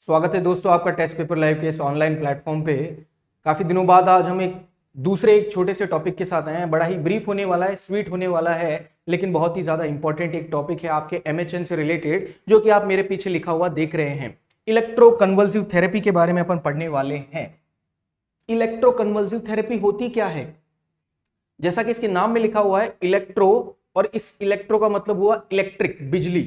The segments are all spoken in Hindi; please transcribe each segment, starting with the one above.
स्वागत है दोस्तों आपका टेस्ट पेपर लाइव के इस ऑनलाइन प्लेटफॉर्म पे। काफ़ी दिनों बाद आज हम एक छोटे से टॉपिक के साथ आए हैं। बड़ा ही ब्रीफ होने वाला है, स्वीट होने वाला है, लेकिन बहुत ही ज़्यादा इंपॉर्टेंट एक टॉपिक है आपके एमएचएन से रिलेटेड, जो कि आप मेरे पीछे लिखा हुआ देख रहे हैं। इलेक्ट्रोकन्वल्सिव थेरेपी के बारे में अपन पढ़ने वाले हैं। इलेक्ट्रोकन्वल्सिव थेरेपी होती क्या है? जैसा कि इसके नाम में लिखा हुआ है इलेक्ट्रो, और इस इलेक्ट्रो का मतलब हुआ इलेक्ट्रिक, बिजली।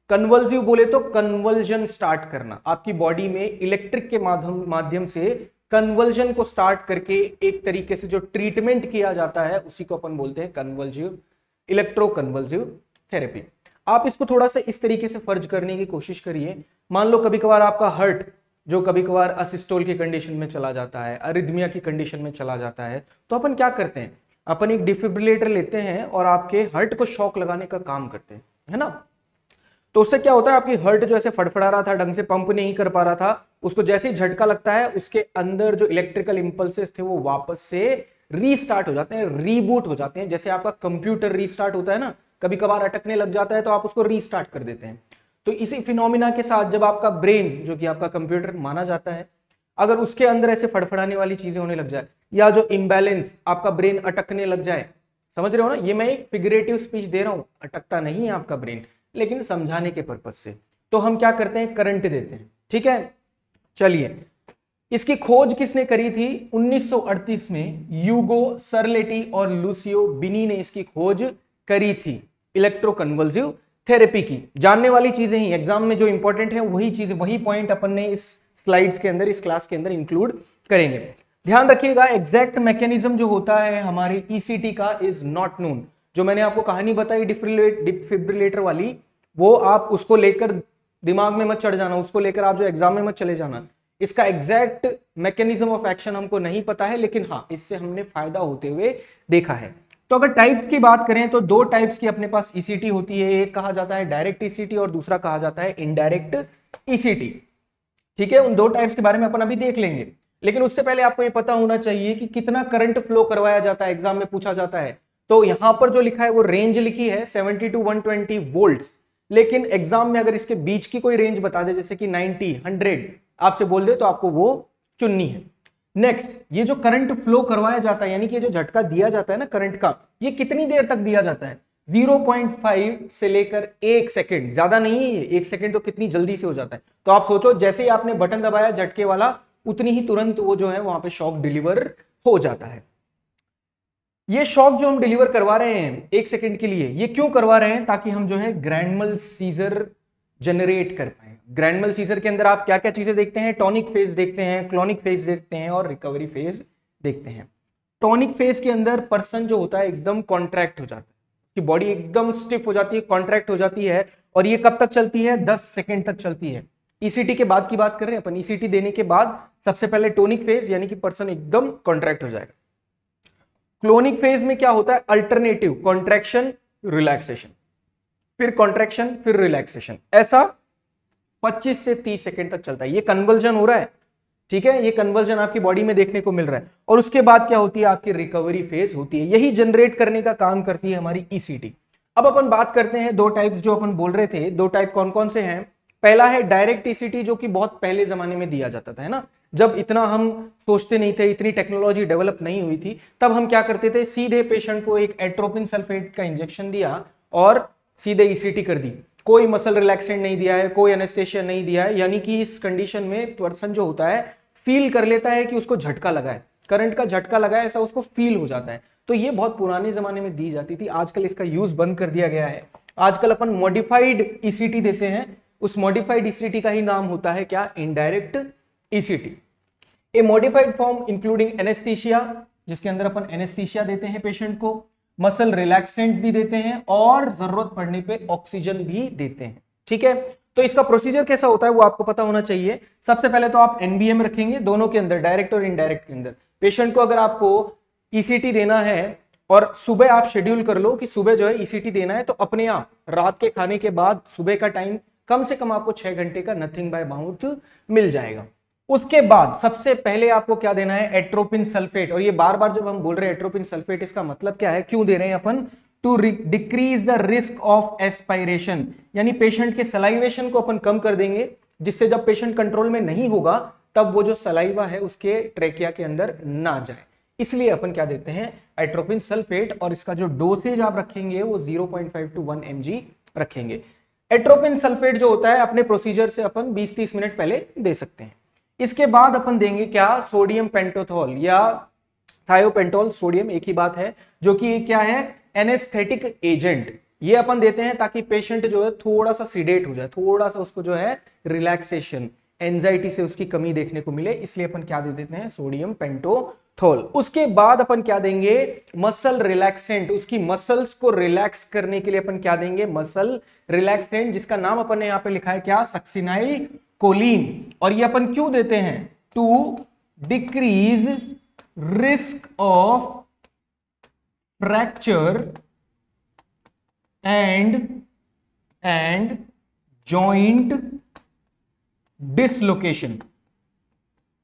कन्वल्सिव बोले तो कन्वल्जन स्टार्ट करना, आपकी बॉडी में इलेक्ट्रिक के माध्यम से कन्वल्जन को स्टार्ट करके एक तरीके से जो ट्रीटमेंट किया जाता है उसी को अपन बोलते हैं कन्वल्सिव, इलेक्ट्रोकन्वल्सिव थेरेपी। आप इसको थोड़ा सा इस तरीके से फर्ज करने की कोशिश करिए। मान लो कभी कभार आपका हार्ट जो कभी कभार असिस्टोल की कंडीशन में चला जाता है, अरिथमिया की कंडीशन में चला जाता है, तो अपन क्या करते हैं? अपन एक डिफिब्रिलेटर लेते हैं और आपके हार्ट को शॉक लगाने का काम करते हैं, है ना। तो उससे क्या होता है, आपकी हार्ट जो ऐसे फड़फड़ा रहा था, ढंग से पंप नहीं कर पा रहा था, उसको जैसे ही झटका लगता है उसके अंदर जो इलेक्ट्रिकल इंपल्सेस थे वो वापस से रीस्टार्ट हो जाते हैं, रीबूट हो जाते हैं। जैसे आपका कंप्यूटर रीस्टार्ट होता है ना, कभी कभार अटकने लग जाता है तो आप उसको रीस्टार्ट कर देते हैं। तो इसी फिनोमिना के साथ जब आपका ब्रेन, जो कि आपका कंप्यूटर माना जाता है, अगर उसके अंदर ऐसे फड़फड़ाने वाली चीजें होने लग जाए, या जो इम्बैलेंस, आपका ब्रेन अटकने लग जाए, समझ रहे हो ना, ये मैं एक फिगरेटिव स्पीच दे रहा हूं, अटकता नहीं है आपका ब्रेन, लेकिन समझाने के पर्पज से, तो हम क्या करते हैं, करंट देते हैं। ठीक है, चलिए, इसकी खोज किसने करी थी? 1938 में यूगो सरलेटी और लूसियो बिनी ने इसकी खोज करी थी, इलेक्ट्रोकन्वल्सिव थेरेपी की। जानने वाली चीजें ही एग्जाम में जो इंपॉर्टेंट है वही चीजें, वही पॉइंट अपन ने इस स्लाइड्स के अंदर, इस क्लास के अंदर इंक्लूड करेंगे। ध्यान रखिएगा, एग्जैक्ट मैकेनिज्म जो होता है हमारे ईसीटी का इज नॉट नोन। जो मैंने आपको कहानी बताई डिफिब्रिलेटर वाली, वो आप उसको लेकर दिमाग में मत चढ़ जाना, उसको लेकर आप जो एग्जाम में मत चले जाना। इसका एग्जैक्ट मैकेनिज्म ऑफ एक्शन हमको नहीं पता है, लेकिन हाँ, इससे हमने फायदा होते हुए देखा है। तो अगर टाइप्स की बात करें तो दो टाइप्स की अपने पास ईसीटी होती है। एक कहा जाता है डायरेक्ट ईसीटी और दूसरा कहा जाता है इनडायरेक्ट ईसीटी। ठीक है, उन दो टाइप्स के बारे में अपन अभी देख लेंगे, लेकिन उससे पहले आपको ये पता होना चाहिए कि कितना करंट फ्लो करवाया जाता है, एग्जाम में पूछा जाता है। तो यहां पर जो लिखा है वो रेंज लिखी है 70 to 120 वोल्ट, लेकिन एग्जाम में अगर इसके बीच की कोई रेंज बता दे, जैसे कि 90, 100 आपसे बोल दे, तो आपको वो चुननी है। नेक्स्ट, ये जो करंट फ्लो करवाया जाता है, यानी कि जो झटका दिया जाता है ना करंट का, ये कितनी देर तक दिया जाता है? 0.5 से लेकर 1 सेकेंड, ज्यादा नहीं है ये। 1 सेकेंड तो कितनी जल्दी से हो जाता है। तो आप सोचो, जैसे ही आपने बटन दबाया झटके वाला, उतनी ही तुरंत वो जो है वहां पे शॉक डिलीवर हो जाता है। ये शॉक जो हम डिलीवर करवा रहे हैं 1 सेकेंड के लिए, ये क्यों करवा रहे हैं? ताकि हम जो है ग्रैंड mal सीजर जनरेट कर पाए। ग्रैंड mal सीजर के अंदर आप क्या क्या चीजें देखते हैं? टॉनिक फेज देखते हैं, क्लोनिक फेज देखते हैं और रिकवरी फेज देखते हैं। टॉनिक फेज के अंदर पर्सन जो होता है एकदम कॉन्ट्रैक्ट हो जाता है, कि बॉडी एकदम स्टिफ हो जाती है, कॉन्ट्रैक्ट हो जाती है, और ये कब तक चलती है? 10 सेकेंड तक चलती है। ईसीटी के बाद की बात कर रहे हैं अपन। ईसीटी देने के बाद सबसे पहले टोनिक फेज, यानी कि पर्सन एकदम कॉन्ट्रैक्ट हो जाएगा। क्लोनिक फेज में क्या होता है? अल्टरनेटिव, कॉन्ट्रैक्शन, रिलैक्सेशन, फिर कॉन्ट्रैक्शन, फिर रिलैक्सेशन, ऐसा 25 से 30 सेकेंड तक चलता है। ये कन्वर्जन हो रहा है, ठीक है, ये कन्वर्जन आपकी बॉडी में देखने को मिल रहा है। और उसके बाद क्या होती है? आपकी रिकवरी फेज होती है। यही जनरेट करने का काम करती है हमारी ईसीटी। अब अपन बात करते हैं दो टाइप्स जो अपन बोल रहे थे। दो टाइप कौन कौन से हैं? पहला है डायरेक्ट ईसीटी, जो कि बहुत पहले जमाने में दिया जाता था, है ना, जब इतना हम सोचते नहीं थे, इतनी टेक्नोलॉजी डेवलप नहीं हुई थी, तब हम क्या करते थे, सीधे पेशेंट को एक एट्रोपिन सल्फेट का इंजेक्शन दिया और सीधे ईसीटी कर दी। कोई मसल रिलैक्सेंट नहीं दिया है, कोई एनेस्थेशिया नहीं दिया है, यानी कि इस कंडीशन में पर्सन जो होता है फील कर लेता है कि उसको झटका लगा है, करंट का झटका लगा है, ऐसा उसको फील हो जाता है। तो ये बहुत पुराने जमाने में दी जाती थी। आजकल इसका यूज बंद कर दिया गया है। आजकल अपन मॉडिफाइड ईसीटी देते हैं। उस मॉडिफाइड ईसीटी का ही नाम होता है क्या? Indirect ECT. A modified form including anaesthesia, जिसके अंदर अपन एनेस्थीसिया देते हैं पेशेंट को, मसल रिलैक्सेंट भी देते हैं और जरूरत पड़ने पे ऑक्सीजन भी देते हैं। ठीक है, तो इसका प्रोसीजर कैसा होता है वो आपको पता होना चाहिए। सबसे पहले तो आप एनबीएम रखेंगे दोनों के अंदर, डायरेक्ट और इनडायरेक्ट के अंदर। पेशेंट को अगर आपको ईसीटी देना है और सुबह आप शेड्यूल कर लो कि सुबह जो है ईसीटी देना है, तो अपने आप रात के खाने के बाद सुबह का टाइम कम से कम आपको 6 घंटे का नथिंग बाय माउथ मिल जाएगा। उसके बाद सबसे पहले आपको क्या देना है? Atropine sulphate. और ये बार बार जब हम बोल रहे हैं एट्रोपिन सल्फेट, इसका मतलब क्या है, क्यों दे रहे हैं अपन? To decrease the risk of aspiration, यानी पेशेंट के सलाइवेशन को अपन कम कर देंगे जिससे जब पेशेंट कंट्रोल में नहीं होगा तब वो जो सलाइवा है उसके ट्रेकिया के अंदर ना जाए। इसलिए अपन क्या देते हैं, एट्रोपिन सल्फेट, और इसका जो डोसेज आप रखेंगे वो 0.5 to 1 mg रखेंगे। एट्रोपिन सल्फेट जो होता है अपने प्रोसीजर से अपन 20-30 मिनट पहले दे सकते हैं। इसके बाद अपन देंगे क्या, सोडियम पेंटोथॉल या थायोपेंटोल सोडियम, एक ही बात है, जो कि क्या है, एनेस्थेटिक एजेंट। ये अपन देते हैं ताकि पेशेंट जो है थोड़ा सा सीडेट हो जाए, थोड़ा सा उसको जो है रिलैक्सेशन, एंजाइटी से उसकी कमी देखने को मिले, इसलिए अपन क्या दे देते हैं, सोडियम पेंटोथॉल। उसके बाद अपन क्या देंगे, मसल रिलैक्सेंट। उसकी मसल्स को रिलैक्स करने के लिए अपन क्या देंगे, मसल रिलैक्सेंट, जिसका नाम अपन ने यहां पे लिखा है क्या, सक्सिनाइल कोलिन। और ये अपन क्यों देते हैं, to decrease risk of fracture and joint dislocation.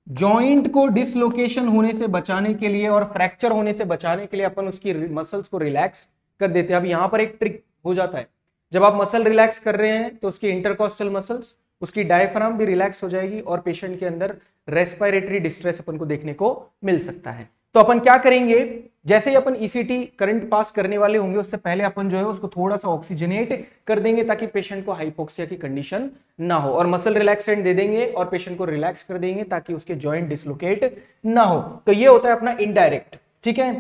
Joint को डिसलोकेशन होने से बचाने के लिए और फ्रैक्चर होने से बचाने के लिए अपन उसकी मसल्स को रिलैक्स कर देते हैं। अब यहां पर एक ट्रिक हो जाता है, जब आप मसल रिलैक्स कर रहे हैं तो उसकी इंटरकॉस्टल मसल्स, उसकी डायफ्राम भी रिलैक्स हो जाएगी और पेशेंट के अंदर रेस्पिरेटरी डिस्ट्रेस अपन को देखने को मिल सकता है। तो अपन क्या करेंगे, जैसे ही अपन ईसीटी करंट पास करने वाले होंगे उससे पहले अपन जो है उसको थोड़ा सा ऑक्सीजनेट कर देंगे ताकि पेशेंट को हाइपोक्सिया की कंडीशन ना हो, और मसल रिलैक्सेंट दे देंगे और पेशेंट को रिलैक्स कर देंगे ताकि उसके जॉइंट डिसलोकेट ना हो। तो ये होता है अपना इनडायरेक्ट, ठीक है।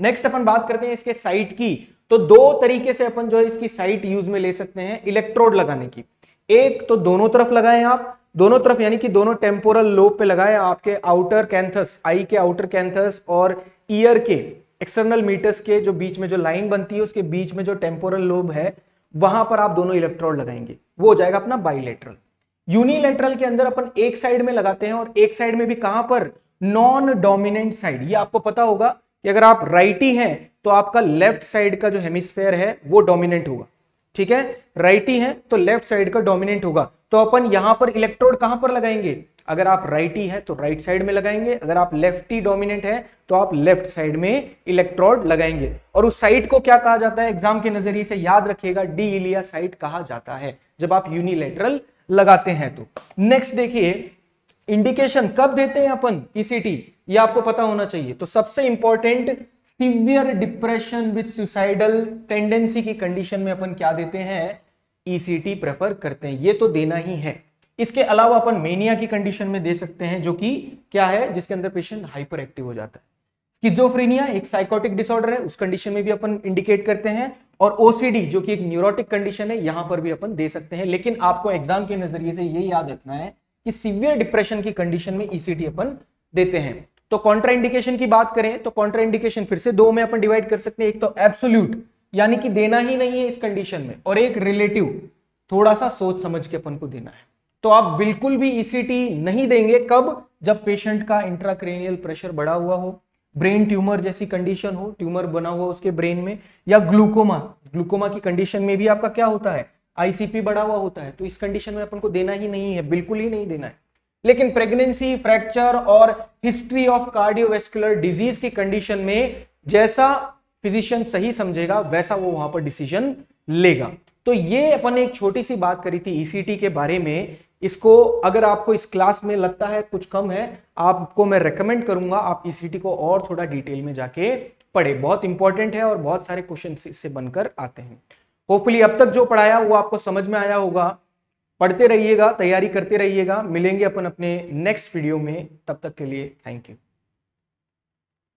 नेक्स्ट अपन बात करते हैं इसके साइट की। तो दो तरीके से अपन जो है इसकी साइट यूज में ले सकते हैं इलेक्ट्रोड लगाने की। एक तो दोनों तरफ लगाएं आप, दोनों तरफ यानी कि दोनों टेम्पोरल लोब पे लगाएं, आपके आउटर कैंथस, आई के आउटर कैंथस और ईयर के एक्सटर्नल मीटर्स के जो बीच में जो लाइन बनती है उसके बीच में जो टेम्पोरल लोब है वहां पर आप दोनों इलेक्ट्रोड लगाएंगे, वो हो जाएगा अपना बाइलेटरल। यूनिलेटरल के अंदर अपन एक साइड में लगाते हैं और एक साइड में भी कहां पर, नॉन डोमिनेंट साइड। ये आपको पता होगा कि अगर आप राइटी हैं तो आपका लेफ्ट साइड का जो हेमिस्फेयर है वो डोमिनेंट होगा, ठीक है, राइटी है तो लेफ्ट साइड का डोमिनेंट होगा। तो अपन यहां पर इलेक्ट्रोड कहां पर लगाएंगे, अगर आप राइटी है तो राइट साइड में लगाएंगे, अगर आप लेफ्टी डोमिनेंट है तो आप लेफ्ट साइड में इलेक्ट्रोड लगाएंगे। और उस साइट को क्या कहा जाता है, एग्जाम के नजरिए से याद रखिएगा, डी इलिया साइट कहा जाता है जब आप यूनिलेटरल लगाते हैं। तो नेक्स्ट देखिए, इंडिकेशन कब देते हैं अपन ईसीटी, ये आपको पता होना चाहिए। तो सबसे important, severe depression with suicidal tendency की कंडीशन में अपन क्या देते हैं, ईसीटी प्रेफर करते हैं, ये तो देना ही है। इसके अलावा अपन मेनिया की कंडीशन में दे सकते हैं, जो कि क्या है, जिसके अंदर पेशेंट हाइपर एक्टिव हो जाता है। स्किज़ोफ्रेनिया एक साइकोटिक डिसऑर्डर है, उस कंडीशन में भी अपन इंडिकेट करते हैं। और ओसीडी जो कि एक न्यूरोटिक कंडीशन है, यहां पर भी अपन दे सकते हैं। लेकिन आपको एग्जाम के नजरिए से ये याद रखना है कि सीवियर डिप्रेशन की कंडीशन में ईसीटी अपन देते हैं। तो कॉन्ट्रा इंडिकेशन की बात करें तो कॉन्ट्रा इंडिकेशन फिर से दो में अपन डिवाइड कर सकते हैं, एक तो एब्सोल्यूट यानी कि देना ही नहीं है इस कंडीशन में, और एक रिलेटिव, थोड़ा सा सोच समझ के अपन को देना है। तो आप बिल्कुल भी ईसीटी नहीं देंगे, कब, जब पेशेंट का इंट्राक्रेनियल प्रेशर बढ़ा हुआ हो, ब्रेन ट्यूमर जैसी कंडीशन हो, ट्यूमर बना हुआ उसके ब्रेन में, या ग्लूकोमा की कंडीशन में भी आपका क्या होता है, आईसीपी बढ़ा हुआ होता है। तो इस कंडीशन में अपन को देना ही नहीं है, बिल्कुल ही नहीं देना है। लेकिन प्रेगनेंसी, फ्रैक्चर और हिस्ट्री ऑफ कार्डियोवैस्कुलर डिजीज की कंडीशन में जैसा फिजिशियन सही समझेगा वैसा वो वहां पर डिसीजन लेगा। तो ये अपन एक छोटी सी बात करी थी ईसीटी के बारे में। इसको अगर आपको इस क्लास में लगता है कुछ कम है, आपको मैं रेकमेंड करूंगा आप ईसीटी को और थोड़ा डिटेल में जाके पढ़े, बहुत इंपॉर्टेंट है और बहुत सारे क्वेश्चन इससे बनकर आते हैं। होपफुली अब तक जो पढ़ाया वो आपको समझ में आया होगा। पढ़ते रहिएगा, तैयारी करते रहिएगा। मिलेंगे अपन अपने नेक्स्ट वीडियो में, तब तक के लिए थैंक यू।